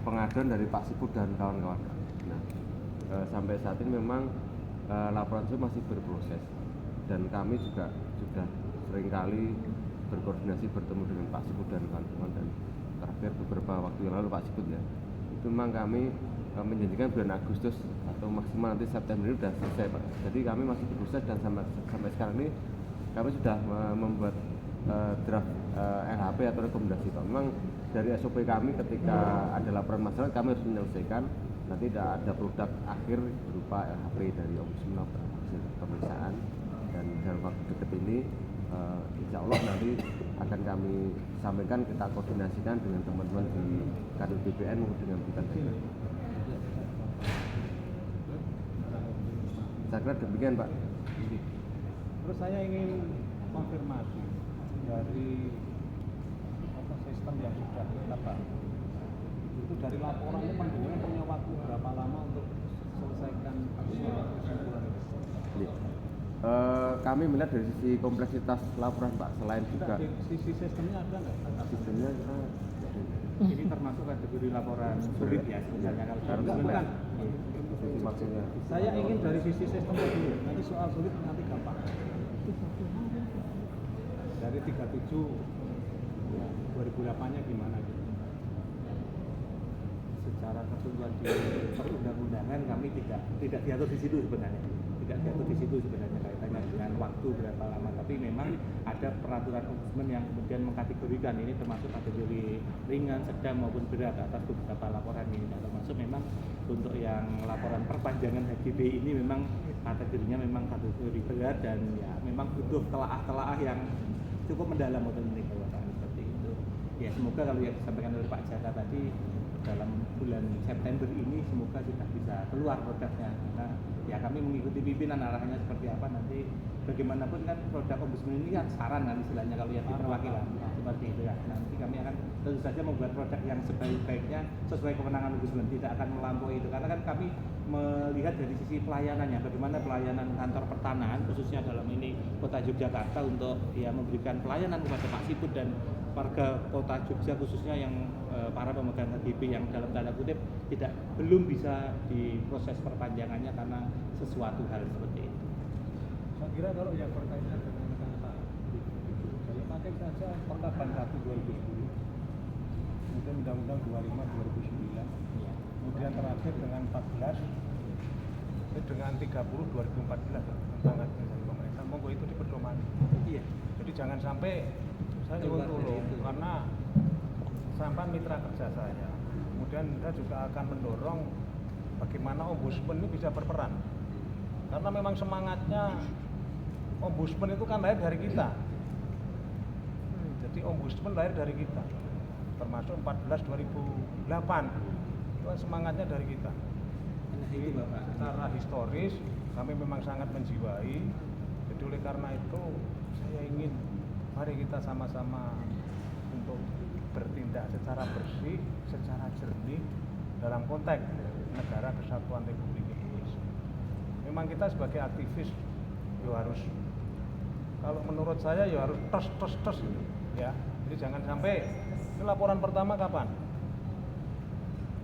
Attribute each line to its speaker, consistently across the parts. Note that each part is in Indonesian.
Speaker 1: pengaduan dari Pak Siput dan kawan-kawan. Nah, sampai saat ini memang laporan itu masih berproses dan kami juga sudah seringkali berkoordinasi bertemu dengan Pak Siput dan kawan-kawan, dan terakhir beberapa waktu yang lalu Pak Siput ya, itu memang kami menjanjikan bulan Agustus atau maksimal nanti September ini sudah selesai Pak. Jadi kami masih berproses dan sampai sekarang ini kami sudah membuat draft LHP atau rekomendasi Pak. Memang dari SOP kami ketika ada laporan masalah kami harus menyelesaikan, nanti ada produk akhir berupa LHP dari Ombudsman hasil pemeriksaan, dan dalam waktu dekat ini insya Allah nanti akan kami sampaikan, kita koordinasikan dengan teman-teman di Kadin BPN maupun dengan Bukan BPN. Saya kira demikian Pak.
Speaker 2: Terus saya ingin konfirmasi dari sistem yang sudah kita bangun, itu dari laporan itu panjenengan punya waktu berapa lama untuk selesaikan kesimpulan itu?
Speaker 1: Kami melihat dari sisi kompleksitas laporan Pak, selain juga
Speaker 2: sisi sistemnya ada nggak?
Speaker 1: Sistemnya
Speaker 2: Ini termasuk kategori laporan sulit ya sebenarnya kalau bukan.
Speaker 1: maksudnya.
Speaker 2: Saya ingin dari sisi sistemnya dulu, nanti soal sulit nanti gampang. Dari 37 2008-nya gimana gitu?
Speaker 3: Secara ketentuan di perundang-undangan kami tidak diatur di situ sebenarnya, kaitannya dengan waktu berapa lama, tapi memang ada peraturan ombudsman yang kemudian mengkategorikan ini termasuk kategori ringan, sedang maupun berat atas beberapa laporan ini. Nah, termasuk memang untuk yang laporan perpanjangan HGB ini memang kategorinya memang kategori berat dan ya memang butuh telaah yang cukup mendalam untuk menentukan seperti itu. Ya semoga kalau yang disampaikan oleh Pak Jaka tadi dalam bulan September ini semoga sudah bisa keluar produknya, karena ya kami mengikuti pimpinan arahnya seperti apa nanti. Bagaimanapun kan produk ombudsman ini kan saran kan istilahnya kalau yang di perwakilan seperti itu ya. Nanti kami akan tentu saja membuat produk yang sebaik-baiknya sesuai kewenangan ombudsman, tidak akan melampaui itu, karena kan kami melihat dari sisi pelayanannya, bagaimana pelayanan kantor pertanahan khususnya dalam ini Kota Yogyakarta untuk ya memberikan pelayanan kepada Pak Siput dan warga Kota Jogja khususnya yang para pemegang HGB yang dalam tanda kutip belum bisa diproses perpanjangannya karena sesuatu hal seperti itu.
Speaker 2: Saya kira kalau yang berkaitan dengan kata saya pakai saja Perkab 1 2010, kemudian Undang-Undang 25 2009, kemudian terakhir dengan 14, dengan 30 2014 tentang administrasi pemerintah. Monggo itu dipedoman.
Speaker 3: Iya.
Speaker 2: Jadi jangan sampai saya nyuwun tolong, karena sampai mitra kerja saya. Kemudian kita juga akan mendorong bagaimana ombudsman ini bisa berperan. Karena memang semangatnya ombudsman itu kan lahir dari kita. Jadi ombudsman lahir dari kita. Termasuk 14 2008. Itu kan semangatnya dari kita. Jadi secara historis kami memang sangat menjiwai. Jadi oleh karena itu saya ingin mari kita sama-sama untuk bertindak secara bersih, secara jernih dalam konteks negara kesatuan Republik Indonesia. Memang kita sebagai aktivis harus, kalau menurut saya harus tos gitu ya. Jadi jangan sampai, ini laporan pertama kapan?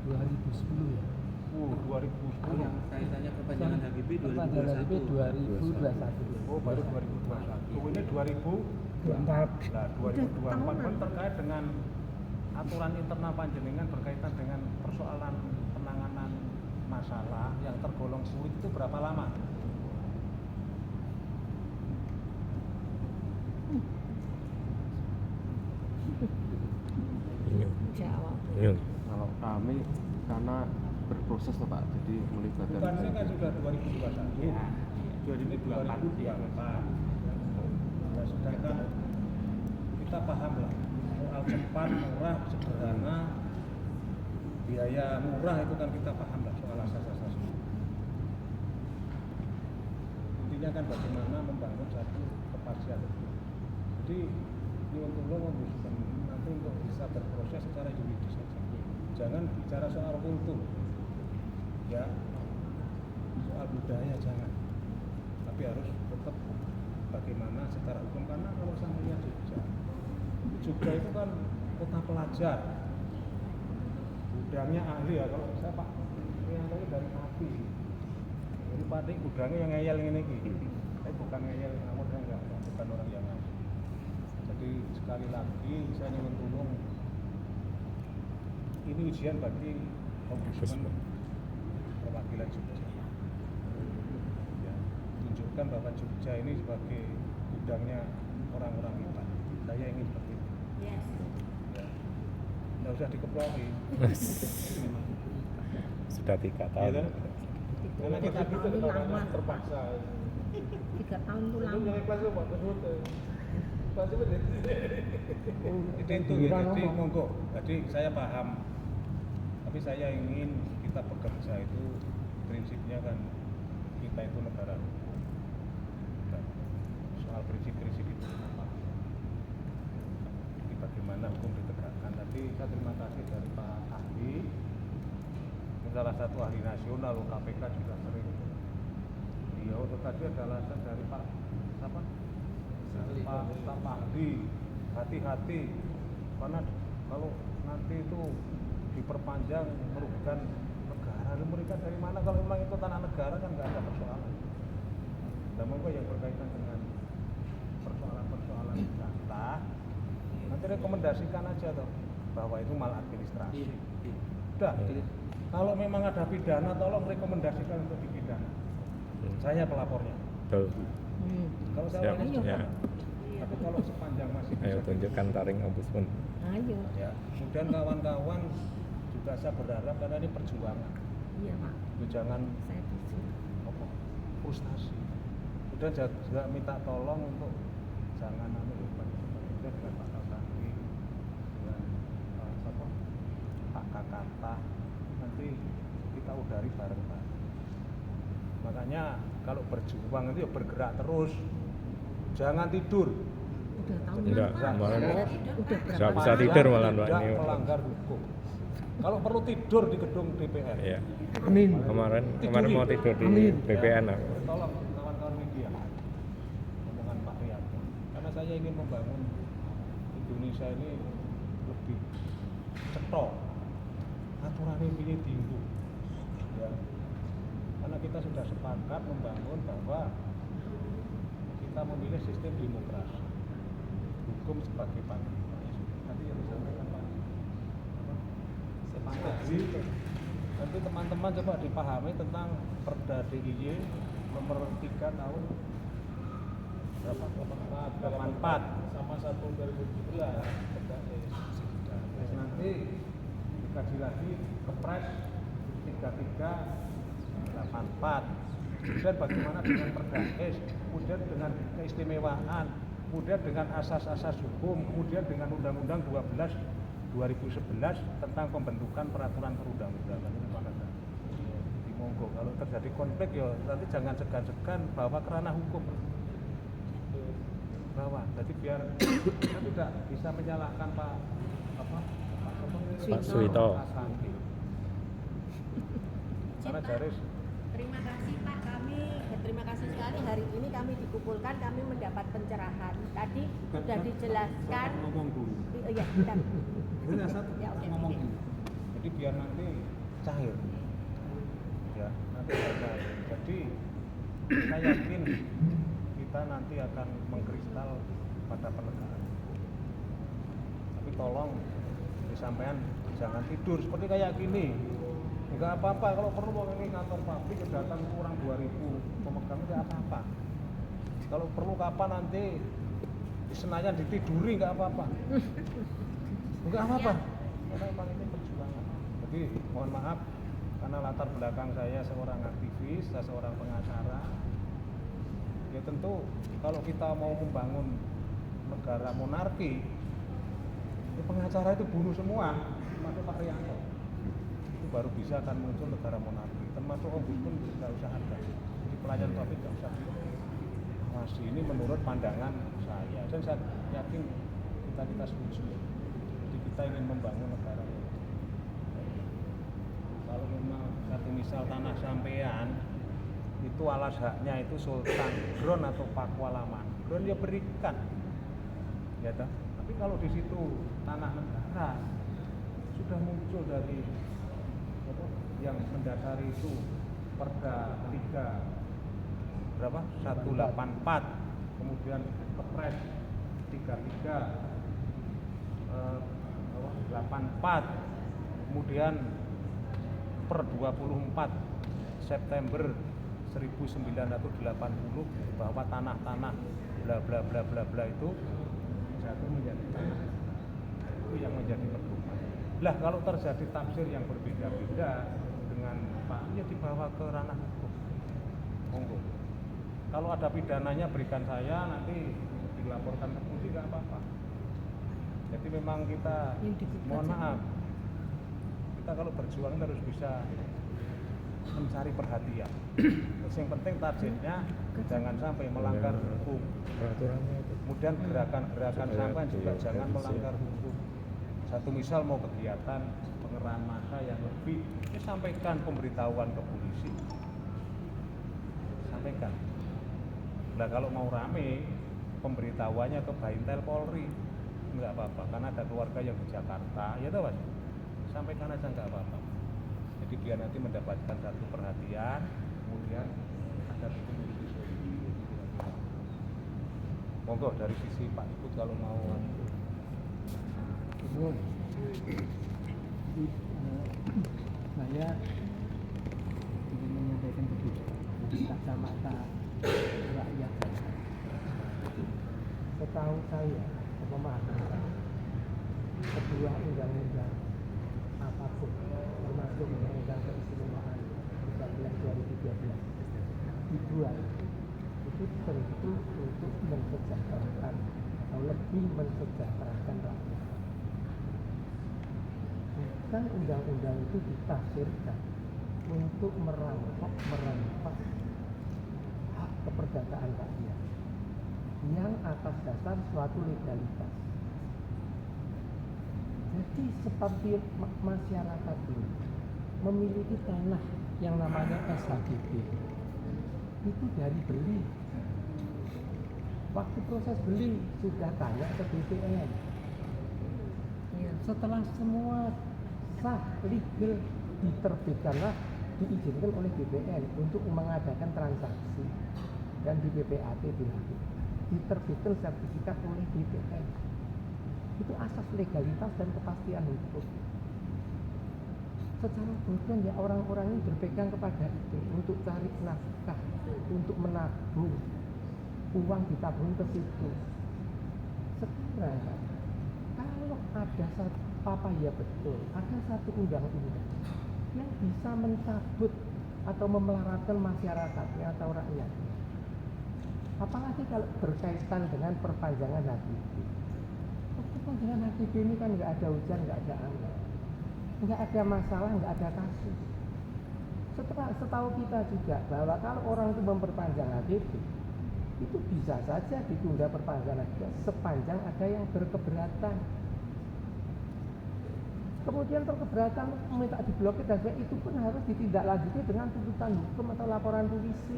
Speaker 4: 2010 ya.
Speaker 2: 2010.
Speaker 3: Yang kaitannya perpanjangan HGB
Speaker 4: 2021.
Speaker 2: Oh, baru 2021. Oh, ini 2024. Nah, 2024 pun terkait dengan aturan internal panjenengan berkaitan dengan persoalan penanganan masalah yang tergolong sulit itu berapa lama?
Speaker 1: Kalau kami karena berproses Pak, jadi melibatkan.
Speaker 2: Bukan sih kan sudah 2021.
Speaker 3: Iya, 2024.
Speaker 2: Ya, sedangkan kita paham lah soal cepat, murah, sederhana, biaya murah itu kan kita paham lah soal asas-asas. Intinya kan bagaimana membangun satu kepastian hukum. Jadi ini untuk ombudsman nanti untuk bisa berproses secara yuridis saja. Jangan bicara soal kultur, ya, soal budaya jangan. Tapi harus tetap bagaimana secara hukum, karena kalau saya melihat Jogja itu kan kota pelajar, gudangnya ahli ya, kalau saya Pak Rianto itu dari api. Jadi Pak Dik gudangnya yang ngeyel ini saya bukan ngeyel ngawur, saya enggak, bukan orang yang ngawur. Jadi sekali lagi saya nyuwun tulung, ini ujian bagi Ombudsman perwakilan Jogja. Ya, tunjukkan bahwa Jogja ini sebagai gudangnya orang-orang hebat. Saya ingin seperti itu.
Speaker 4: Yes.
Speaker 2: Ya. Nggak usah dikeploi.
Speaker 5: Sudah 3 tahun.
Speaker 2: Iya, karena kita gitu
Speaker 4: lama.
Speaker 2: terpaksa.
Speaker 4: 3 tahun itu
Speaker 2: Itu
Speaker 4: lama.
Speaker 2: yang kelas lu Pak tersebut. Pasti benar. Itu ya, jadi monggo. Jadi saya paham. Tapi saya ingin kita bekerja itu prinsipnya kan kita itu negara. Nah, soal prinsip-prinsip itu apa? Jadi bagaimana hukum ditegakkan. Tadi saya terima kasih dari Pak ahli. Ini salah satu ahli nasional, KPK juga sering. Iya, untuk tadi ada alasan dari Pak siapa? Pak Mahdi, hati-hati karena kalau nanti itu diperpanjang merugikan negara. Merugikan dari mana? Kalau memang itu tanah negara kan nggak ada persoalan. Dan monggo yang berkaitan dengan persoalan-persoalan data, nanti rekomendasikan aja toh bahwa itu maladministrasi. Udah. Kalau memang ada pidana, tolong rekomendasikan untuk dipidana. Saya pelapornya.
Speaker 5: Betul.
Speaker 2: Kalau saya
Speaker 5: Siap.
Speaker 2: orangnya
Speaker 5: Ya.
Speaker 2: tapi kalau sepanjang masih
Speaker 5: Ayo
Speaker 2: bisa
Speaker 5: tunjukkan taring Ombudsman.
Speaker 4: Ayo.
Speaker 2: ya. Kemudian kawan-kawan juga saya berharap karena ini perjuangan.
Speaker 4: Iya Pak.
Speaker 2: Itu jangan
Speaker 4: Saya setuju.
Speaker 2: apa, frustasi. Kemudian juga minta tolong untuk jangan dengan Pak Kasandi, dengan siapa, Pak Kakata, nanti kita udari bareng-bareng. Makanya kalau berjuang itu ya bergerak terus, jangan tidur.
Speaker 4: Udah tahun
Speaker 5: Enggak,
Speaker 4: Pak.
Speaker 5: kemarin
Speaker 4: Udah
Speaker 5: nggak
Speaker 4: berapa
Speaker 5: bisa
Speaker 4: tahun?
Speaker 5: tidur malah Pak
Speaker 2: Tidak
Speaker 5: ini.
Speaker 2: melanggar hukum. Kalau perlu tidur di gedung DPR.
Speaker 5: Iya.
Speaker 3: Amin.
Speaker 5: Kemarin
Speaker 2: Tiduri.
Speaker 5: mau tidur di
Speaker 3: Amin.
Speaker 5: BPN aku.
Speaker 2: Tolong kawan-kawan media omongan Pak Rianto, karena saya ingin membangun Indonesia ini lebih cetok, aturannya ini tinggi, ya. Karena kita sudah sepakat membangun bahwa kita memilih sistem demokrasi, hukum sebagai panglima. Tadi yang disampaikan Pak Mahdi, nanti teman-teman coba dipahami tentang Perda DIY nomor 3 tahun berapa? 84 sama 1 2017 Perda Terus nanti dikaji lagi Kepres 3384. Kemudian bagaimana dengan Perda S, kemudian dengan keistimewaan, kemudian dengan asas-asas hukum, kemudian dengan Undang-Undang 12 2011 tentang pembentukan peraturan perundang-undangan. Itu mana kan? Di monggo kalau terjadi konflik ya nanti jangan segan-segan bawa ke ranah hukum. Bawa. Jadi biar kita tidak bisa menyalahkan Pak
Speaker 5: Suwito.
Speaker 2: Kasandi. Karena garis
Speaker 4: Terima kasih Pak, kami terima kasih sekali hari ini kami dikumpulkan, kami mendapat pencerahan. Tadi sudah dijelaskan.
Speaker 2: ngomong dulu.
Speaker 4: Iya, bentar. Ya, oke,
Speaker 2: ngomong
Speaker 4: oke.
Speaker 2: dulu. Jadi biar nanti cair. Ya, nanti cair. Jadi saya yakin kita nanti akan mengkristal pada penegakan. Tapi tolong disampaikan jangan tidur seperti kayak gini. Enggak apa-apa kalau perlu mau ini kantor pabrik datang kurang 2000 pemegang enggak apa-apa. Kalau perlu kapan nanti di Senayan ditiduri enggak apa-apa. Enggak apa-apa. Karena memang ini perjuangan. Jadi mohon maaf karena latar belakang saya seorang aktivis, saya seorang pengacara. Ya tentu kalau kita mau membangun negara monarki, ya pengacara itu bunuh semua, termasuk Pak Rianto. Itu baru bisa akan muncul negara monarki. Termasuk ombudsman tidak usah ada. Jadi pelayan publik tidak usah diawasi. Ini menurut pandangan saya. Dan saya yakin kita setuju. Jadi kita ingin membangun negara ini. Kalau memang satu misal tanah sampean itu alas haknya itu Sultan Gron atau Pakualaman. Gron dia berikan. Ya toh? Tapi kalau di situ tanah negara sudah muncul dari yang mendasari itu Perda 3 berapa? 184, kemudian Kepres 33 84, kemudian per 24 September 1980 bahwa tanah-tanah bla bla bla bla bla itu jatuh menjadi tanah. Itu yang menjadi pedoman. Lah kalau terjadi tafsir yang berbeda-beda dengan Pak, ya dibawa ke ranah hukum. Monggo. Kalau ada pidananya berikan saya, nanti dilaporkan ke polisi nggak apa-apa. Jadi memang kita, mohon maaf, kita kalau berjuang harus bisa mencari perhatian. Terus yang penting targetnya jangan sampai melanggar hukum.
Speaker 5: Peraturannya itu.
Speaker 2: Kemudian gerakan-gerakan sampai juga jangan melanggar hukum. Satu misal mau kegiatan pengerahan massa yang lebih, ya sampaikan pemberitahuan ke polisi. Sampaikan. Nah kalau mau rame, pemberitahuannya ke Baintel Polri, nggak apa-apa, karena ada keluarga yang di Jakarta, ya tahu, sampaikan aja nggak apa-apa. Jadi biar nanti mendapatkan satu perhatian, kemudian ada titik-titik. Monggo dari sisi Pak Ikut kalau mau.
Speaker 6: Saya ingin menyampaikan begitu kacamata rakyat. Setahu saya, pemahaman saya, sebuah undang-undang apapun, termasuk undang-undang keistimewaan 2013 dibuat itu tentu untuk mensejahterakan atau lebih mensejahterakan rakyat. Bukan undang-undang itu ditafsirkan untuk merampas hak keperdataan rakyat yang atas dasar suatu legalitas. Jadi seperti masyarakat ini memiliki tanah yang namanya SHGB itu dari beli. Waktu proses beli sudah tanya ke BPN. Setelah semua sah legal diterbitkanlah, diizinkan oleh BPN untuk mengadakan transaksi dan di BPAT dilakukan. Diterbitkan sertifikat oleh BPN. Itu asas legalitas dan kepastian hukum. Secara bodoh ya orang-orang ini berpegang kepada itu untuk cari nafkah, untuk menabung, uang ditabung ke situ. Sekarang kalau ada satu apa ya betul, ada satu undang-undang yang bisa mencabut atau memelaratkan masyarakatnya atau rakyat. Apalagi kalau berkaitan dengan perpanjangan HGB. Perpanjangan HGB ini kan nggak ada hujan, nggak ada angin, nggak ada masalah, nggak ada kasus. Setahu kita juga bahwa kalau orang itu memperpanjang HGB, itu bisa saja ditunda perpanjangan sepanjang ada yang berkeberatan. Kemudian keberatan meminta diblokir dan sebagainya, itu pun harus ditindaklanjuti dengan tuntutan hukum atau laporan polisi.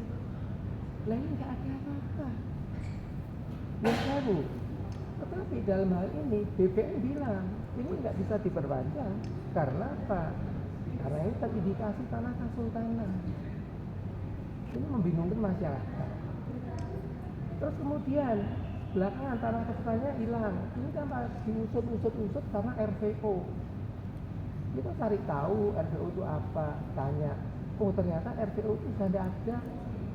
Speaker 6: Lah ini nggak ada apa-apa. Yang baru, tetapi dalam hal ini BPN bilang ini nggak bisa diperpanjang karena apa? Karena ini terindikasi tanah kasultanan. Ini membingungkan masyarakat. Terus kemudian belakangan tanah kasultanannya hilang. Ini kan diusut karena RVO. Kita cari tahu RVO itu apa, tanya. Oh ternyata RVO itu sudah tidak ada.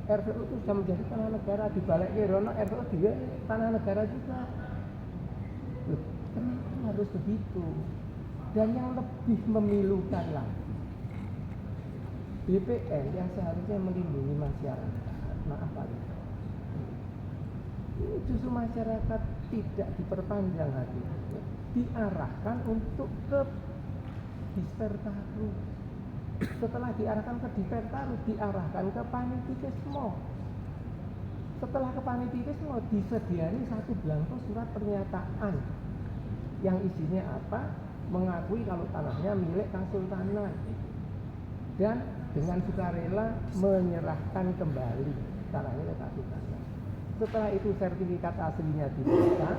Speaker 6: RVO itu sudah menjadi tanah negara, di Balai Irono RVO juga tanah negara juga. Loh, kenapa harus begitu? Dan yang lebih memilukan lagi, BPN yang seharusnya melindungi masyarakat, maaf Pak, ini justru masyarakat tidak diperpanjang lagi, diarahkan untuk ke Dispertaru. Setelah diarahkan ke Dispertaru, diarahkan ke Panitikismo. Setelah ke Panitikismo, disediani satu belangko surat pernyataan yang isinya apa? Mengakui kalau tanahnya milik Kasultanan dan dengan sukarela menyerahkan kembali tanahnya ke Kasultanan. Setelah itu sertifikat aslinya diberikan,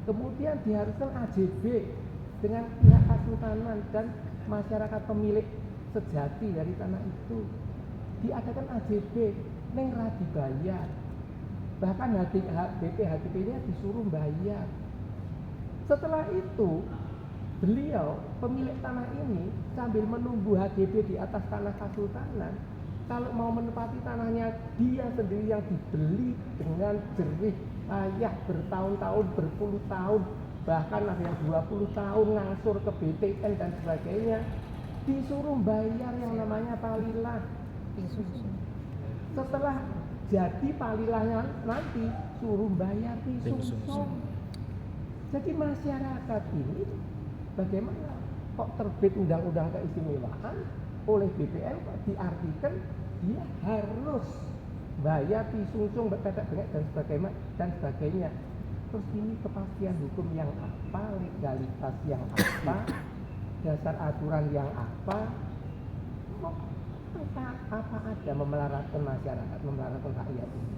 Speaker 6: kemudian diharuskan AJB dengan pihak Kasultanan dan masyarakat pemilik sejati dari tanah itu. Diadakan AJB, neng ra dibayar. Bahkan BPHTP-nya disuruh bayar. Setelah itu, beliau pemilik tanah ini sambil menunggu HGB di atas tanah Kasultanan, kalau mau menempati tanahnya dia sendiri yang dibeli dengan jerih payah bertahun-tahun, berpuluh tahun, bahkan ada yang 20 tahun ngangsur ke BTN dan sebagainya, disuruh bayar yang namanya palilah. Setelah jadi palilahnya nanti suruh bayar pisungsung. Jadi masyarakat ini bagaimana kok terbit undang-undang keistimewaan oleh BPN kok diartikan dia harus bayar pisungsung, berkata bengek dan sebagainya. Terus ini kepastian hukum yang apa, legalitas yang apa, dasar aturan yang apa, kok apa ada memelaratkan masyarakat, memelaratkan rakyat ini?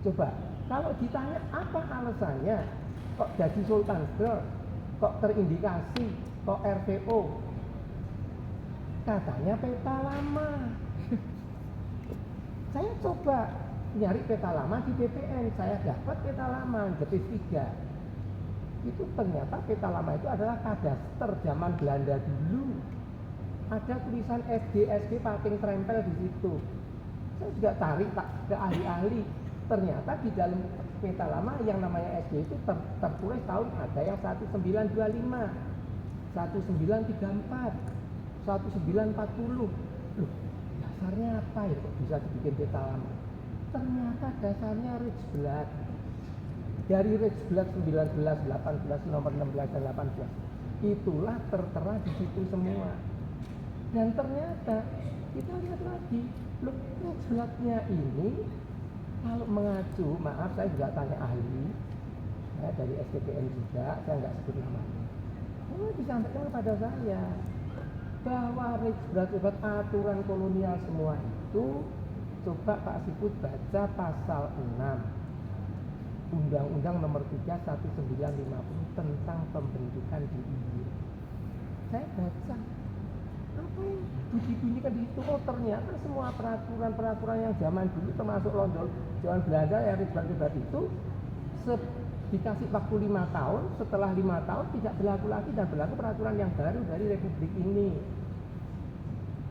Speaker 6: Coba, kalau ditanya apa alasannya kok jadi Sultan Gol, kok terindikasi, kok RPO, katanya peta lama. Saya coba nyari peta lama di BPN, saya dapat peta lama jenis 3. Itu ternyata peta lama itu adalah kadaster zaman Belanda dulu. Ada tulisan SG pating trempel di situ. Saya juga tarik ke ahli-ahli. Ternyata di dalam peta lama yang namanya SG itu tertulis tahun ada yang 1925, 1934, 1940. Loh, dasarnya apa ya kok bisa dibikin peta lama? Ternyata dasarnya Rijksblad. Dari Rijksblad 19, 18, nomor 16 dan 18. Itulah tertera di situ semua. Dan ternyata kita lihat lagi, loh, Rijksbladnya ini kalau mengacu, maaf saya juga tanya ahli ya, dari SDPN juga, saya nggak sebut namanya. Disampaikan kepada saya bahwa Rijksblad aturan kolonial semua itu, coba Pak Siput baca pasal 6 Undang-Undang Nomor 3 1950 tentang pembentukan DIY. Saya baca apa yang dibunyikan di situ. Oh, ternyata semua peraturan yang zaman dulu termasuk London zaman Belanda yang Rijksblad itu dikasih waktu 5 tahun, setelah 5 tahun tidak berlaku lagi dan berlaku peraturan yang baru dari Republik ini.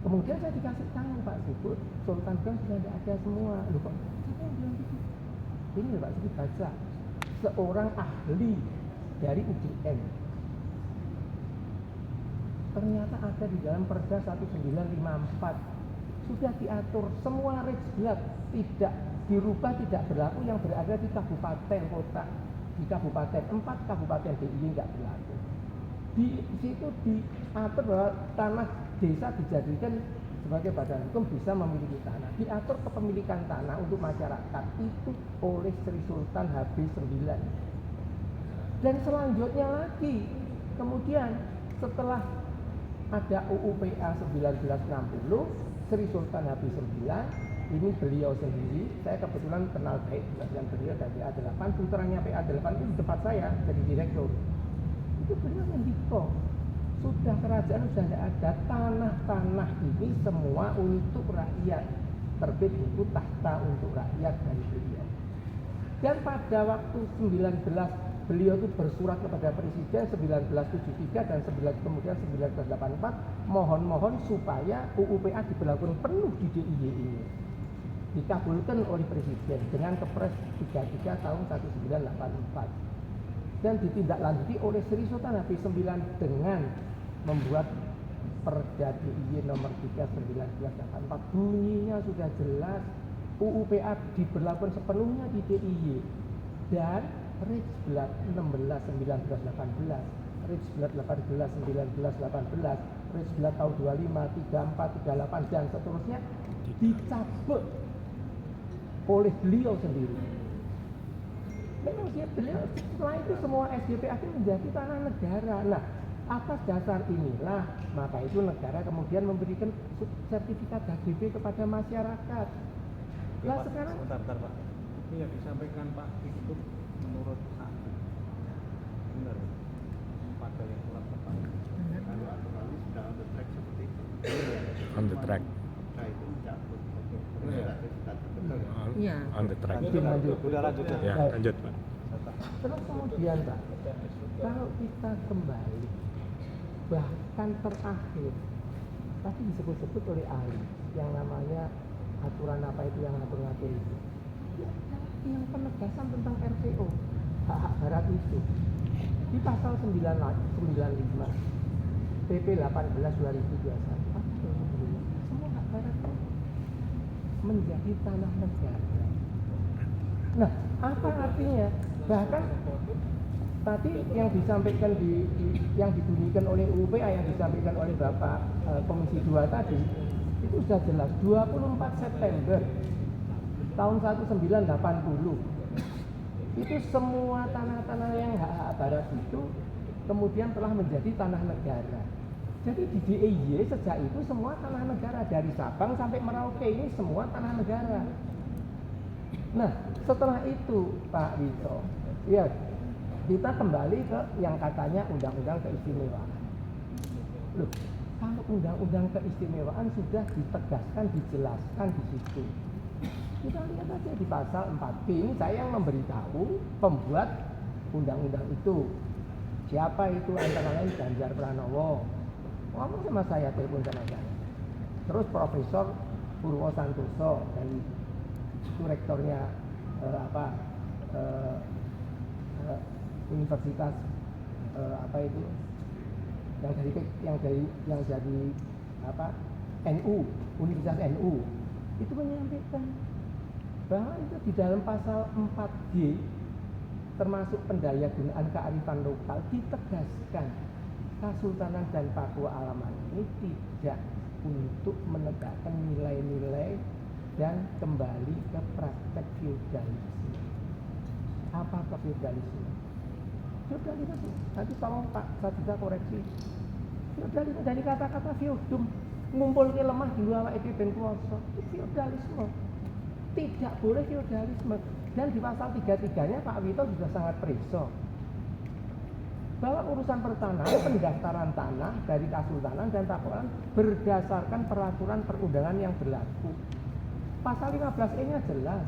Speaker 6: Kemudian saya dikasih tahu Pak Siput, Sultan Gol sudah tidak ada semua. Loh kok siapa yang bilang gitu? Ini Pak Siput baca, seorang ahli dari UGM. Ternyata ada di dalam Perda 1954 sudah diatur semua Rijksblad tidak dirubah, tidak berlaku yang berada di kabupaten kota. Di kabupaten 4 kabupaten DIY nggak berlaku. Di situ diatur bahwa tanah desa dijadikan sebagai badan hukum bisa memiliki tanah. Diatur kepemilikan tanah untuk masyarakat itu oleh Sri Sultan HB9. Dan selanjutnya lagi, kemudian setelah ada UU-PA 1960, Sri Sultan HB9, ini beliau sendiri, saya kebetulan kenal baik dengan beliau dari PA8, putranya PA8 itu di tempat saya jadi direktur. Itu beliau mendikong, sudah kerajaan sudah tidak ada, tanah-tanah ini semua untuk rakyat, terbit buku tahta untuk rakyat dari beliau. Dan pada waktu 19 beliau itu bersurat kepada Presiden 1973 dan kemudian 1984 mohon supaya UU-PA diberlakukan penuh di DIY ini. Dikabulkan oleh Presiden dengan Kepres 33 tahun 1984 dan ditindaklanjuti oleh Sri Sultan HB9 dengan membuat Perda DIY nomor 3 1984. Bunyinya sudah jelas, UU-PA diberlakukan sepenuhnya di DIY dan Rijksblad 16 1918, Rijksblad 18 19 18, Rijksblad tahun 25 34 38 dan seterusnya dicabut oleh beliau sendiri. Memang beliau setelah itu semua SGP akhirnya menjadi tanah negara. Nah, atas dasar inilah maka itu negara kemudian memberikan sertifikat HGB kepada masyarakat. Lah sekarang
Speaker 2: bentar Pak. Ini yang disampaikan Pak itu menurut ahli benar pada yang surat Pak.
Speaker 3: Kalau aturan sudah on the track seperti itu.
Speaker 5: track.
Speaker 3: Nah itu cabut.
Speaker 4: Iya.
Speaker 5: On the track.
Speaker 6: Lanjut.
Speaker 2: Udah lanjut ya.
Speaker 5: Ya, lanjut Pak.
Speaker 6: Terus kemudian Pak, kalau kita kembali bahkan terakhir tadi disebut-sebut oleh ahli yang namanya aturan apa itu yang ngatur-ngatur itu ya, yang penegasan tentang RPO hak-hak barat itu di pasal 95 PP 18 2021 semua hak barat itu menjadi tanah negara. Nah, apa artinya? Bahkan tadi yang disampaikan yang dibunyikan oleh UPA yang disampaikan oleh Bapak Komisi 2 tadi itu sudah jelas 24 September tahun 1980 itu semua tanah-tanah yang hak barat itu kemudian telah menjadi tanah negara. Jadi di DIY sejak itu semua tanah negara dari Sabang sampai Merauke ini semua tanah negara. Nah, setelah itu Pak Wito, ya kita kembali ke yang katanya undang-undang keistimewaan. Loh, kalau undang-undang keistimewaan sudah ditegaskan, dijelaskan di situ. Kita lihat aja di pasal 4B ini saya yang memberitahu pembuat undang-undang itu. Siapa itu? Antara lain Ganjar Pranowo. Ngomong sama saya, telepon sama saya. Terus Profesor Purwo Santoso dari itu rektornya universitas apa itu yang dari NU, Universitas NU itu menyampaikan bahwa itu di dalam pasal 4G termasuk pendayagunaan kearifan lokal ditegaskan Kesultanan dan Papua Alaman ini tidak untuk menegakkan nilai-nilai dan kembali ke praktek feudalisme. Apa ke feudalisme? Feudalisme, nanti tolong Pak, saya bisa koreksi. Feudalisme dari kata-kata feudum, ngumpul ke lemah di luar itu ben kuasa. Itu feudalisme. Tidak boleh feudalisme. Dan di pasal 33-nya Pak Wito sudah sangat preso bahwa urusan pertanahan, pendaftaran tanah dari Kesultanan dan Papua berdasarkan peraturan perundangan yang berlaku. Pasal 15E-nya jelas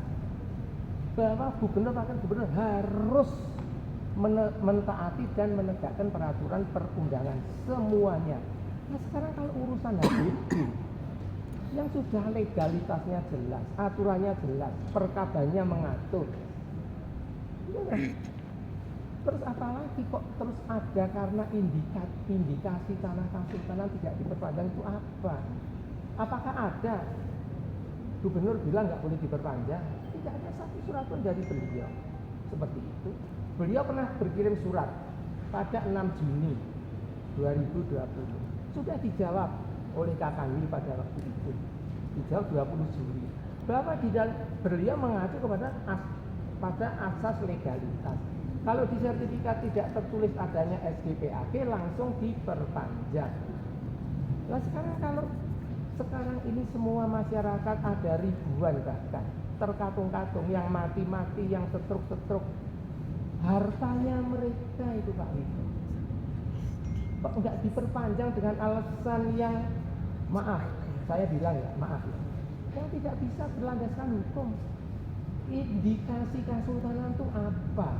Speaker 6: bahwa gubernur wakil gubernur harus mentaati dan menegakkan peraturan perundangan semuanya. Nah sekarang kalau urusan HBD yang sudah legalitasnya jelas, aturannya jelas, perkabanya mengatur. Terus apalagi kok terus ada karena indikasi tanah Kesultanan tidak diperpanjang itu apa? Apakah ada gubernur bilang nggak boleh diperpanjang? Tidak ada satu surat pun dari beliau seperti itu. Beliau pernah berkirim surat pada 6 Juni 2020. Sudah dijawab oleh Kakangil pada waktu itu. Dijawab 20 Juli. Bahwa di dalam beliau mengacu pada asas legalitas. Kalau di sertifikat tidak tertulis adanya SGPAG langsung diperpanjang. Nah sekarang ini semua masyarakat ada ribuan bahkan terkatung-katung yang mati-mati, yang setruk-setruk. Hartanya mereka itu Pak Wito. Kok enggak diperpanjang dengan alasan yang maaf, saya bilang ya maaf ya, yang tidak bisa berlandaskan hukum. Indikasi Kesultanan itu apa?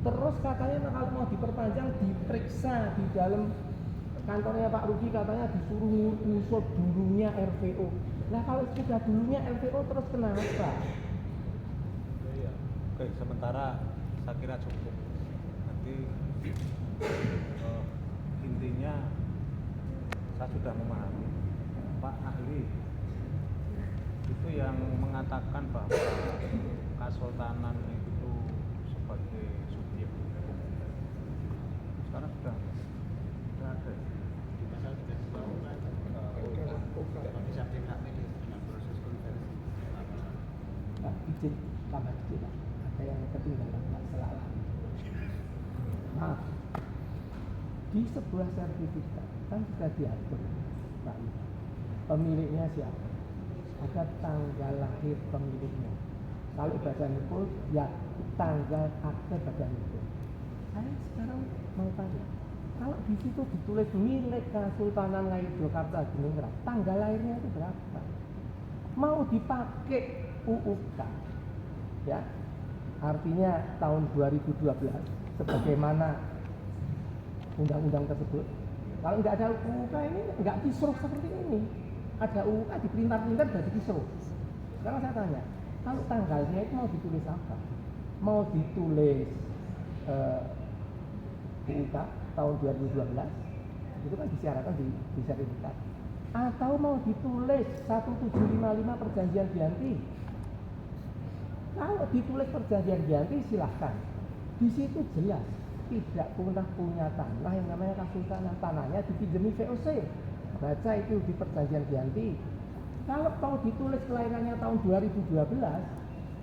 Speaker 6: Terus katanya kalau mau diperpanjang diperiksa di dalam kantornya Pak Rudi, katanya disuruh ngusut dulunya RPO. Nah kalau sudah dulunya RPO terus kenapa?
Speaker 2: Oke, sementara saya kira cukup. Nanti intinya saya sudah memahami Pak ahli itu yang mengatakan bahwa Kesultanan itu sebagai subjek hukum. Sekarang sudah ada.
Speaker 6: Nah, izin tambah dikit Pak. Ada yang ketinggalan Pak Selala. Maaf. Di sebuah sertifikat kan sudah diatur Pak. Pemiliknya siapa? Ada tanggal lahir pemiliknya. Kalau badan hukum ya tanggal akte badan hukum. Saya sekarang mau tanya, Kalau di situ ditulis milik Kesultanan Ngayogyakarta Diningrat, tanggal lahirnya itu berapa? Mau dipakai UUK, ya, artinya tahun 2012 sebagaimana undang-undang tersebut. Kalau nggak ada UUK ini nggak kisruh seperti ini. Ada UUK dipelintar-pelintar jadi kisruh. Sekarang saya tanya, kalau tanggalnya itu mau ditulis apa? Mau ditulis UUK tahun 2012 itu kan disyaratkan di sertifikat, atau mau ditulis 1755 perjanjian Giyanti. Kalau ditulis perjanjian Giyanti silahkan, di situ jelas tidak pernah punya tanah yang namanya Kesultanan, tanahnya dipinjami VOC. Baca itu di perjanjian Giyanti. Kalau mau ditulis kelahirannya tahun 2012,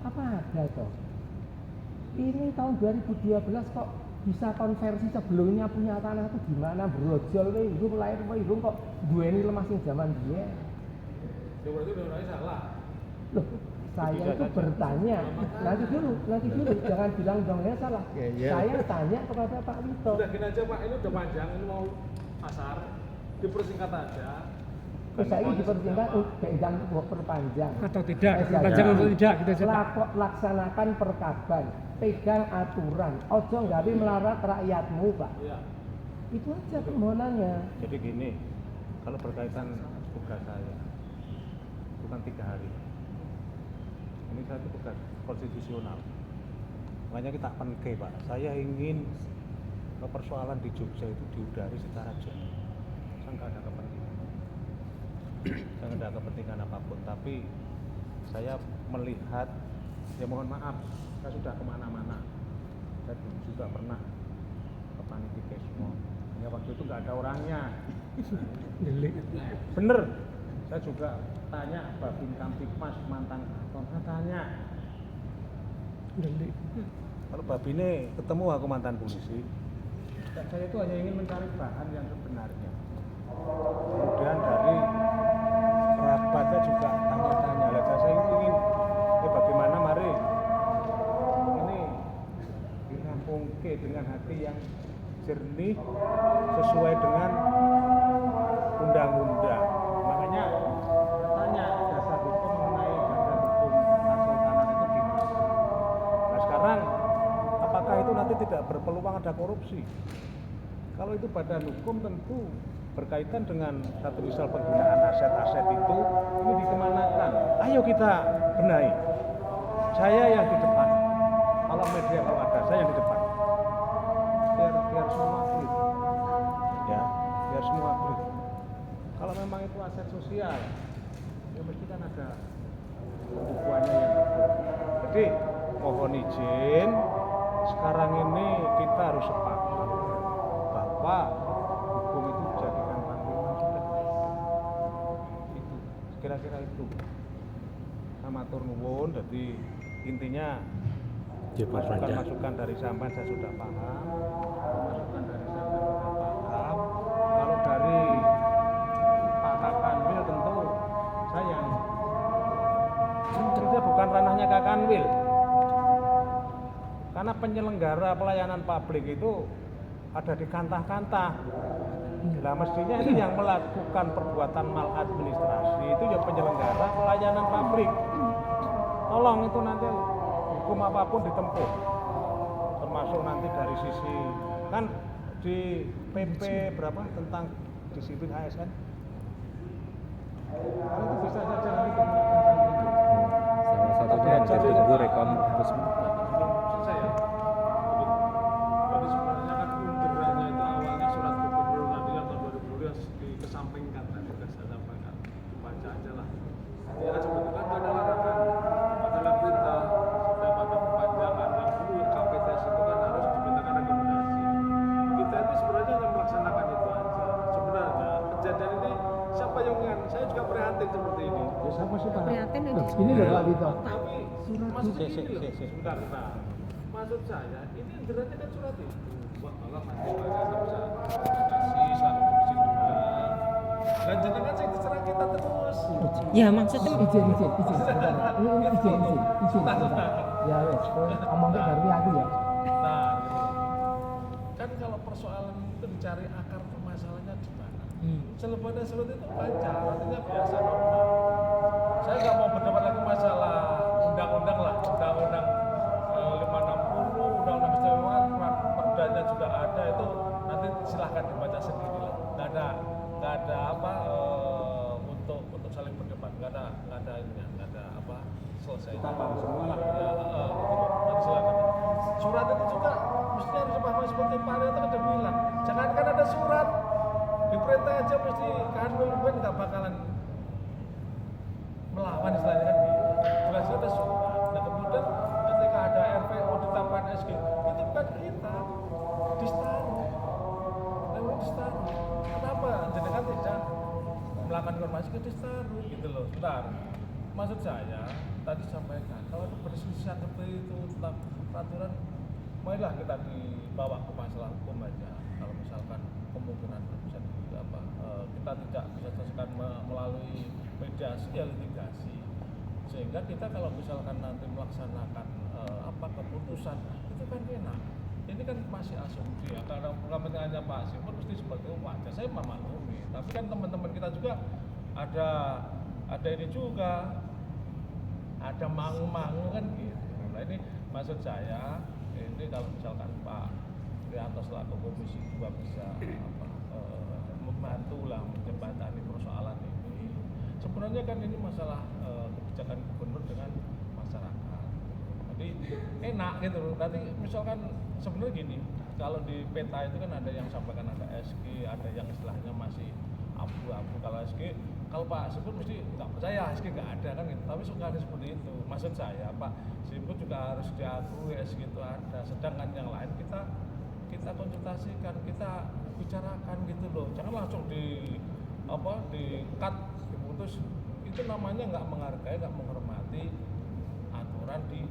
Speaker 6: apa ada toh? Ini tahun 2012 kok bisa konversi, sebelumnya punya tanah itu gimana? Brojol itu lahir kok duweni lemah sing zaman dia.
Speaker 2: Ya berarti udah salah.
Speaker 6: Loh, saya itu bertanya. Nanti dulu, jangan bilang dongnya salah. Saya tanya kepada Pak Wito.
Speaker 2: Udah gini aja Pak, ini udah panjang, ini mau pasar, dipersingkat aja.
Speaker 6: Saya ini dipersingkat, jangan perpanjang.
Speaker 7: Atau tidak, perpanjang atau tidak kita cetak.
Speaker 6: Laksanakan perkaban, pegang aturan, ojo nggawe melarat rakyatmu, Pak.
Speaker 2: Iya.
Speaker 6: Itu aja permohonannya.
Speaker 2: Jadi gini, kalau berkaitan tugas saya, bukan 3 hari. Ini satu tugas konstitusional. Makanya kita penke Pak. Saya ingin persoalan di Jogja itu diudari secara jernih. Saya nggak ada kepentingan. Saya nggak ada kepentingan apapun. Tapi saya melihat, ya mohon maaf, saya sudah kemana-mana. Saya juga pernah ke Panitikesmo. Ya waktu itu nggak ada orangnya. Bener. Saya juga tanya Babin Kamtipmas mantan Katon, saya tanya. Kalau Babine ketemu aku mantan polisi, saya itu hanya ingin mencari bahan yang sebenarnya. Kemudian dari kerabatnya juga tanya-tanya. Lah saya itu ingin, bagaimana mari ini dirampungke dengan hati yang jernih sesuai dengan undang-undang. Makanya tanya dasar hukum mengenai badan hukum kesultanan itu gimana. Nah sekarang apakah itu nanti tidak berpeluang ada korupsi? Kalau itu badan hukum tentu berkaitan dengan satu misal penggunaan aset-aset itu, ini dikemanakan? Ayo kita benahi. Saya yang di depan. Kalau media kalau ada, saya yang di depan. Biar semua clear. Ya, biar semua clear. Kalau memang itu aset sosial, ya mesti kan ada pembukuannya yang betul. Jadi mohon izin, sekarang ini kita harus sepakat bahwa hukum itu dijadikan panduan sudah. Itu kira-kira itu. Sama matur nuwun, jadi intinya masukan-masukan dari sampean saya sudah paham. Masukan dari saya sudah paham. Kalau dari Pak Kakanwil tentu sayang. Itu bukan ranahnya Kakanwil. Karena penyelenggara pelayanan publik itu ada di kantah-kantah. Nah mestinya ini yang melakukan perbuatan maladministrasi itu ya penyelenggara pelayanan publik. Tolong itu nanti hukum apapun ditempuh, termasuk nanti dari sisi kan di PP berapa tentang disiplin ASN itu bisa saja nanti
Speaker 5: Salah satunya yang ditunggu rekam Ombudsman.
Speaker 2: selesai ya. Jadi sebenarnya kan undurannya itu awalnya surat gubernur nanti yang tahun 2020 yang dikesampingkan tadi sudah saya sampaikan, dibaca aja lah. Ya kan sebetulnya kan ada larangan, adalah perintah dan pada perpanjangan yang dulu KPTS itu kan harus dimintakan rekomendasi. Kita itu sebenarnya yang melaksanakan itu aja. Sebenarnya kejadian ini siapa yang mengan? Saya juga prihatin seperti ini.
Speaker 6: Ya siapa sih Pak?
Speaker 4: Prihatin ini.
Speaker 6: Ini loh Pak Wito.
Speaker 2: Tapi maksudnya gini loh, sebentar. Maksud saya, ini yang jelasnya kan surat itu. Wah, Allah nanti bagaimana bisa komunikasi sama komisi 2. Dan jenengan saya diserang kita terus.
Speaker 7: Ya maksudnya
Speaker 6: Izin. Sebentar. Ini izin. Ya wes, ngomongnya dari aku ya.
Speaker 2: Nah, gitu. Kan kalau persoalan itu cari akar permasalahannya di mana. Selebihnya surut itu lancar, artinya biasa normal. Saya nggak mau berdebat lagi masalah undang-undang lah, undang-undang 560, undang-undang keistimewaan, perdanya juga ada, itu nanti silahkan dibaca sendiri lah. Nggak ada apa untuk saling berdebat, nggak ada apa selesai.
Speaker 3: Kita paham semua lah.
Speaker 2: Ya, nanti silakan. Surat itu juga mestinya harus dipahami seperti Pak Arianto kan bilang, jangankan ada surat, diperintah aja mesti kan nggak bakalan melawan istilahnya kan gitu. Jelas ada surat. Nah kemudian ketika ada RPO ditambahkan SG, itu bukan kita, ditaruh. Kenapa jenengan tidak melakukan informasi ke ditaruh gitu loh. Bentar. Maksud saya tadi sampaikan kalau ada perselisihan seperti itu tentang peraturan, marilah kita dibawa ke masalah hukum aja. Kalau misalkan kemungkinan bisa kita tidak bisa selesaikan melalui mediasi ya litigasi, sehingga kita kalau misalkan nanti melaksanakan keputusan itu kan enak. Ini kan masih asumsi ya, karena kepentingannya Pak Sipur mesti seperti itu wajar, saya memaklumi. Tapi kan teman-teman kita juga ada ini juga, ada mangu-mangu kan gitu. Nah ini maksud saya, ini kalau misalkan Pak Arianto selaku Komisi 2 bisa membantu lah menjembatani persoalan ini. Sebenarnya kan ini masalah kebijakan gubernur dengan masyarakat. Jadi enak gitu loh. Nanti misalkan sebenarnya gini, kalau di peta itu kan ada yang sampaikan ada SG, ada yang istilahnya masih abu-abu. Kalau SG, kalau Pak Sipur mesti nggak percaya SG nggak ada kan gitu. Tapi suka ada seperti itu. Maksud saya Pak Sipur juga harus diakui SG itu ada. Sedangkan yang lain kita konsultasikan, kita bicarakan gitu loh. Jangan langsung di cut, diputus. Itu namanya nggak menghargai, nggak menghormati aturan di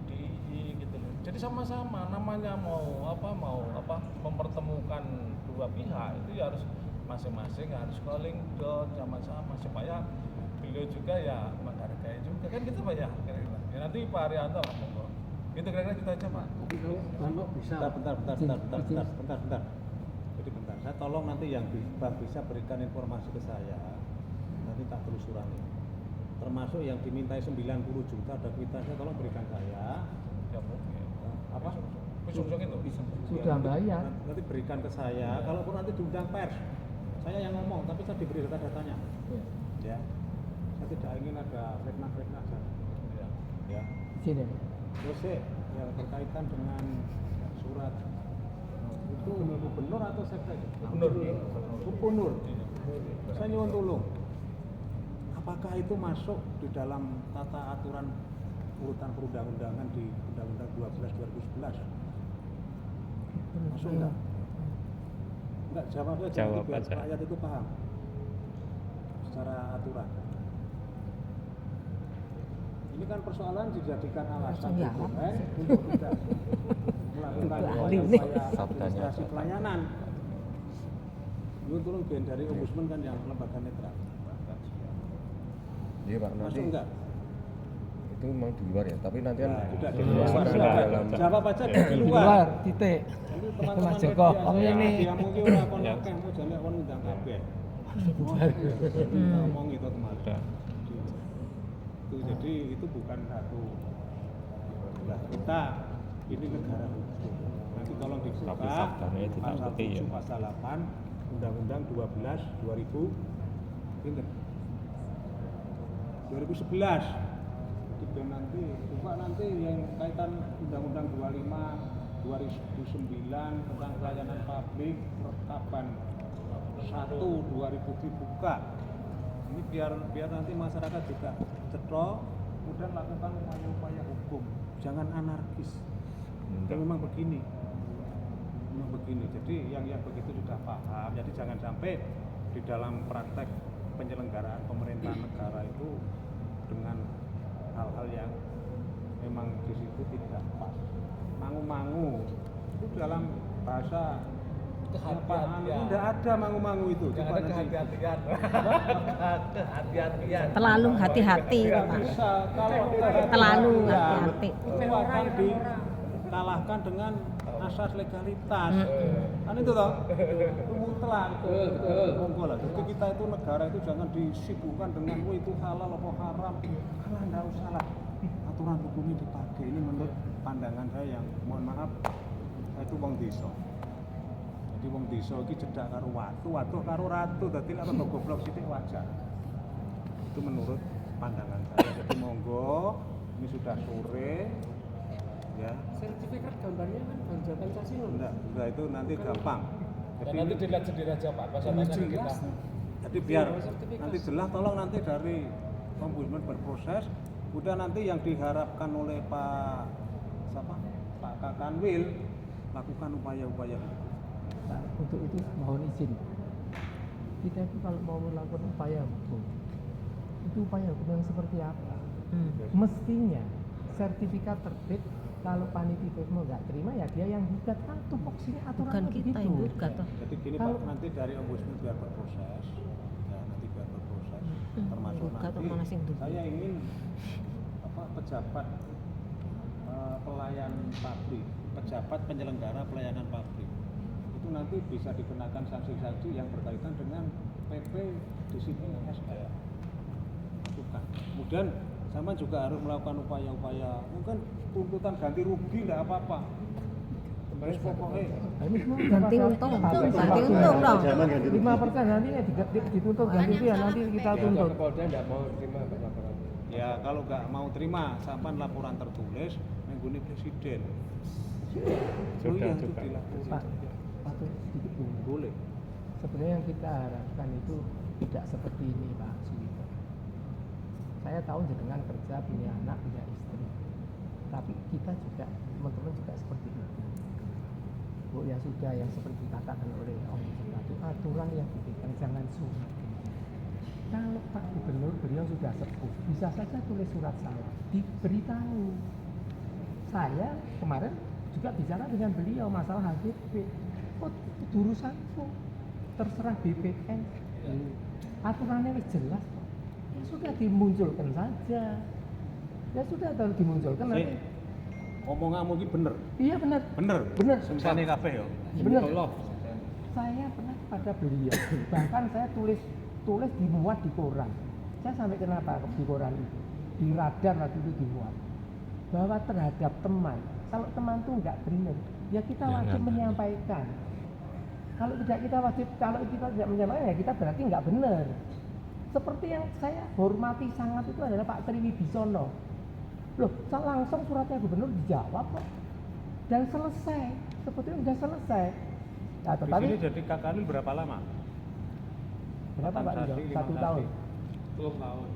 Speaker 2: gitu loh. Jadi sama-sama namanya mau mempertemukan dua pihak itu ya harus masing-masing harus calling down sama-sama supaya beliau juga ya menghargai juga kan gitu Pak ya. Kira-kira. Ya nanti Pak Arianto lah monggo. Itu kira-kira kita aja Pak.
Speaker 8: Kalau bisa. Bentar. Jadi bentar. Saya tolong nanti yang bisa berikan informasi ke saya. Nanti tak telusuri. Termasuk yang dimintai 90 juta ada kwitansinya, tolong berikan saya.
Speaker 2: Ya mungkin.
Speaker 8: Apa?
Speaker 2: Pisung itu.
Speaker 6: Sudah bayar.
Speaker 8: Nanti berikan ke saya. Kalaupun nanti diundang pers, saya yang ngomong, tapi saya diberi data-datanya. Ya. Saya tidak ingin ada fitnah-fitnah. Ya.
Speaker 6: Sini.
Speaker 8: Terus yang berkaitan dengan surat itu gubernur atau sekda? Gubernur. Saya nyuwun tolong. Apakah itu masuk di dalam tata aturan urutan perundang-undangan di Undang-Undang 12 2011? Masuk enggak? Enggak, jawab aja biar rakyat itu paham secara aturan. Ini kan persoalan dijadikan alasan BUMN untuk tidak melakukan upaya administrasi pelayanan. Itu tolong dari Ombudsman kan yang lembaga netral.
Speaker 1: Iya Pak, nanti
Speaker 8: Masuk enggak?
Speaker 1: itu memang di luar ya, tapi nanti kan
Speaker 8: Tidak
Speaker 1: di
Speaker 8: di
Speaker 1: luar
Speaker 8: luar.
Speaker 1: dalam
Speaker 8: Jawab aja di
Speaker 6: Di
Speaker 8: luar.
Speaker 6: luar, titik.
Speaker 8: Jadi teman-teman
Speaker 6: Mas Joko,
Speaker 8: media
Speaker 6: ini.
Speaker 8: dia mungkin ora kon akeh mau jane kon undang kabeh. Ngomong itu kemarin. Jadi itu bukan satu. Nah, kita ini negara hukum. Nanti tolong dibuka pasal 7, pasal 8 Undang-Undang 12 2011. Jadi nanti coba nanti yang kaitan Undang-Undang 25 2009 tentang pelayanan publik perkapan 1 2000 dibuka. Ini biar nanti masyarakat juga cetok, kemudian lakukan upaya-upaya hukum. Jangan anarkis. Memang begini. Jadi yang begitu sudah paham. Jadi jangan sampai di dalam praktek penyelenggaraan pemerintahan negara itu dengan hal-hal yang memang di situ tidak pas. Mangu-mangu itu dalam bahasa
Speaker 2: Kehati-hatian.
Speaker 8: Tidak ada mangu-mangu itu.
Speaker 2: Jangan ada kehati-hatian. Kehati-hatian.
Speaker 7: Terlalu hati-hati,
Speaker 8: Tidak
Speaker 7: Pak.
Speaker 8: bisa. Kalau
Speaker 7: Terlalu
Speaker 8: hati-hatian,
Speaker 7: hati-hati.
Speaker 8: itu akan dikalahkan dengan asas legalitas.
Speaker 2: Kan itu toh, itu mutlak. Monggo lah. Jadi kita itu negara itu jangan disibukkan dengan itu halal apa haram. Halal enggak usah lah. Aturan hukumnya dipakai. Ini menurut pandangan saya yang mohon maaf, saya itu wong desa. Jadi wong desa iki cedak karo watu, watu karo ratu. Dadi lek rada goblok sithik wajar. Itu menurut pandangan saya. Jadi monggo, ini sudah sore. Ya.
Speaker 6: Sertifikat gambarnya kan Bangsa Pancasila.
Speaker 2: Enggak itu nanti gampang.
Speaker 8: Dan nanti dilihat sendiri aja Pak, pas tanya ke kita.
Speaker 2: Jadi biar nanti jelas, tolong nanti dari Ombudsman berproses. Udah nanti yang diharapkan oleh Pak Kakanwil lakukan upaya-upaya.
Speaker 6: Nah, untuk itu mohon izin. Kita itu kalau mau melakukan upaya hukum, itu upaya hukum yang seperti apa? Mestinya sertifikat terbit. Kalau panitia nggak terima ya dia yang gugat, kan tupoksinya aturan
Speaker 7: Bukan kita yang gugat toh.
Speaker 2: Jadi gini
Speaker 6: Kalau-
Speaker 2: Pak, nanti dari Ombudsman biar berproses. Ya nanti biar berproses. Termasuk
Speaker 7: gugat
Speaker 2: nanti
Speaker 7: mana sing duga.
Speaker 2: saya ingin pejabat pelayan pabrik, pejabat penyelenggara pelayanan pabrik itu nanti bisa dikenakan sanksi-sanksi yang berkaitan dengan PP disiplin SL. Bukan. Kemudian sama juga harus melakukan upaya-upaya, mungkin tuntutan ganti rugi enggak apa-apa. Terus pokoknya
Speaker 6: Ini semua
Speaker 7: Ganti untung, ganti untung dong.
Speaker 6: 5% nanti dituntut ganti itu ya nanti kita tuntut.
Speaker 1: Polda nggak mau terima laporan.
Speaker 2: ya kalau nggak mau terima sampan laporan tertulis mengguni presiden. Oh iya itu dilakukan.
Speaker 6: Pak, sedikit dulu.
Speaker 2: Boleh.
Speaker 6: Sebenarnya yang kita harapkan itu tidak seperti ini Pak Suwito. Saya tahu jenengan kerja, punya anak, punya istri. Tapi kita juga, teman-teman juga seperti itu. Bu ya sudah yang seperti dikatakan oleh Om Jika itu aturan yang dibikin jangan surat. Kalau Pak Gubernur beliau sudah sepuh, bisa saja tulis surat salah, diberitahu. Saya kemarin juga bicara dengan beliau masalah HGB. Oh, itu urusanku, terserah BPN. Aturannya wis jelas. Ya sudah dimunculkan saja. Ya sudah kalau dimunculkan nanti.
Speaker 2: Omonganmu ini bener.
Speaker 6: Iya benar.
Speaker 2: Bener.
Speaker 6: Bener.
Speaker 2: Sumpahnya kabeh ya.
Speaker 6: Benar. Saya pernah kepada beliau, bahkan saya tulis dimuat di koran. Saya sampai kenapa di koran itu, di radar waktu itu dimuat bahwa terhadap teman, kalau teman itu nggak benar, ya kita wajib menyampaikan. Kalau tidak tidak menyampaikan ya kita berarti nggak benar. Seperti yang saya hormati sangat itu adalah Pak Tri Wibisono. Loh, langsung suratnya gubernur dijawab kok dan selesai. Sebetulnya sudah selesai. Nah,
Speaker 2: Di
Speaker 6: tetapi
Speaker 2: sini jadi Kakanwil berapa lama?
Speaker 6: berapa Pak Wido? 1 tahun.
Speaker 2: 10 tahun.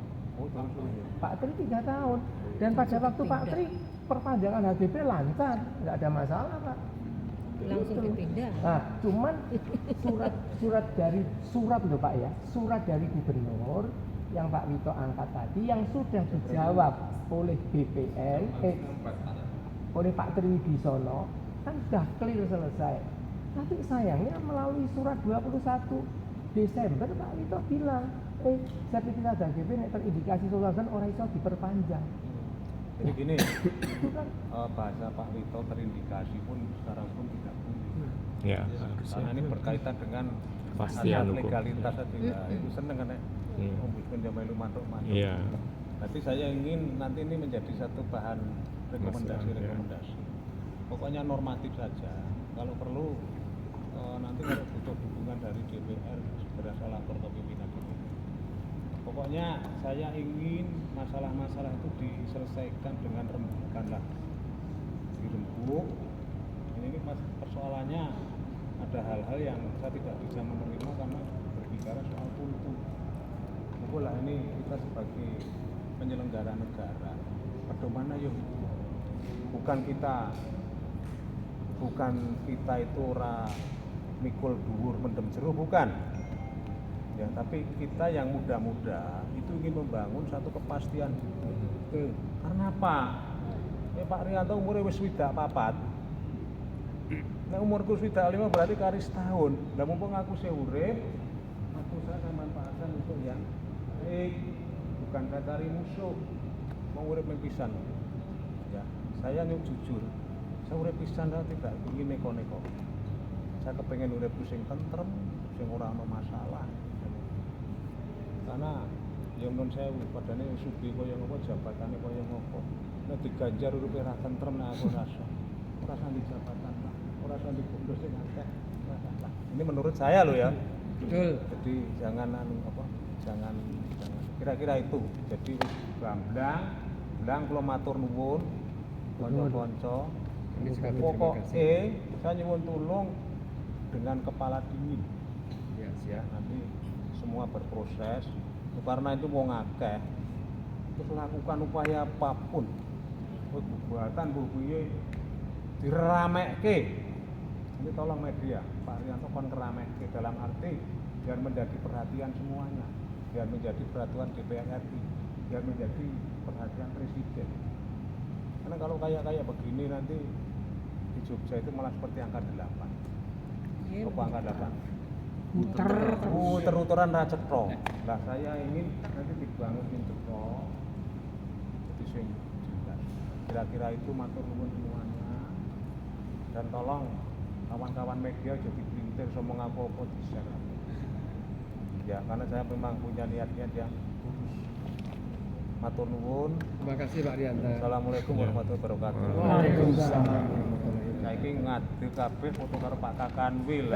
Speaker 2: Oh, langsung ya.
Speaker 6: Pak Tri 3 tahun. Dan pada waktu Pak Tri perpanjangan HGB lancar, nggak ada masalah Pak.
Speaker 7: Langsung
Speaker 6: Itu.
Speaker 7: dipindah.
Speaker 6: Nah, cuman surat loh Pak ya, surat dari gubernur yang Pak Wito angkat tadi yang sudah dijawab oleh BPN, oleh Pak Tri Wibisono kan sudah clear selesai. Tapi sayangnya melalui surat 21 Desember Pak Wito bilang, sertifikat HGB nek terindikasi solusi ora iso diperpanjang.
Speaker 2: Jadi gini,
Speaker 6: Itu kan
Speaker 2: bahasa Pak Wito terindikasi pun secara hukum tidak boleh.
Speaker 5: Ya,
Speaker 2: Karena ini berkaitan dengan
Speaker 5: Kepastian
Speaker 2: asas
Speaker 5: hukum.
Speaker 2: legalitas saja. Itu seneng kan ya? Ombudsman zaman itu mantuk-mantuk.
Speaker 5: Iya.
Speaker 2: Nanti saya ingin nanti ini menjadi satu bahan rekomendasi. Pokoknya normatif saja. Kalau perlu nanti kalau butuh dukungan dari DPR segera saya lapor ke pimpinan DPR. Pokoknya saya ingin masalah-masalah itu diselesaikan dengan rembukan lah. Dirembuk. Ini persoalannya ada hal-hal yang saya tidak bisa menerima karena berbicara soal tuntut. Lah ini kita sebagai penyelenggara negara, pedomannya yuk bukan kita itu ora mikul dhuwur mendem jero, bukan ya, tapi kita yang muda-muda itu ingin membangun satu kepastian hukum. Karena apa? Pak Rianto umurnya wis swidak papat, nah umurku swidak 5 berarti kari setahun. Lah mumpung aku saya urip, aku saya manfaatkan untuk yang bukan saya cari musuh, mau urip pisan. Ya, saya yang jujur, saya urip pisan, saya tidak ingin neko-neko. saya kepengen uripku sing tentrem, sing ora ana masalah. Karena yang non sewu padane sugih kaya ngopo jabatane kaya ngopo. Nek diganjar uripe ra tentrem nek aku rasa. Ora sandi jabatan lah, ora sandi bondo sing akeh. Ini menurut saya loh ya.
Speaker 6: Betul.
Speaker 2: Jadi jangan jangan kira-kira itu. Jadi bilang kula matur nuwun kanca-kanca.
Speaker 6: Kami juga berterima
Speaker 2: Pokoknya
Speaker 6: kasih.
Speaker 2: saya nyuwun tulung dengan kepala dingin.
Speaker 6: Ya,
Speaker 2: Ya,
Speaker 6: siap.
Speaker 2: nanti semua berproses. Karena itu wong akeh. Terus lakukan upaya apapun. Buatan piye diramekke. Ini tolong media, Pak Rianto kon keramekke dalam arti biar menjadi perhatian semuanya, biar menjadi perhatian DPR RI, biar menjadi perhatian Presiden. Karena kalau kayak begini nanti di Jogja itu malah seperti angka 8. Apa angka 8? Muter-muteran ra cetha. Lah saya ingin nanti dibangun cetha. Jadi sing jelas. Kira-kira itu matur nuwun semuanya. Dan tolong kawan-kawan media jadi pinter ngomong apa-apa di-share. Ya, karena saya memang punya niat-niat yang tulus. Matur nuwun.
Speaker 6: Terima kasih Pak Rianto.
Speaker 2: Assalamualaikum warahmatullahi wabarakatuh.
Speaker 6: Waalaikumsalam.
Speaker 2: Saiki ngadil kabeh foto karo Pak Kakanwil.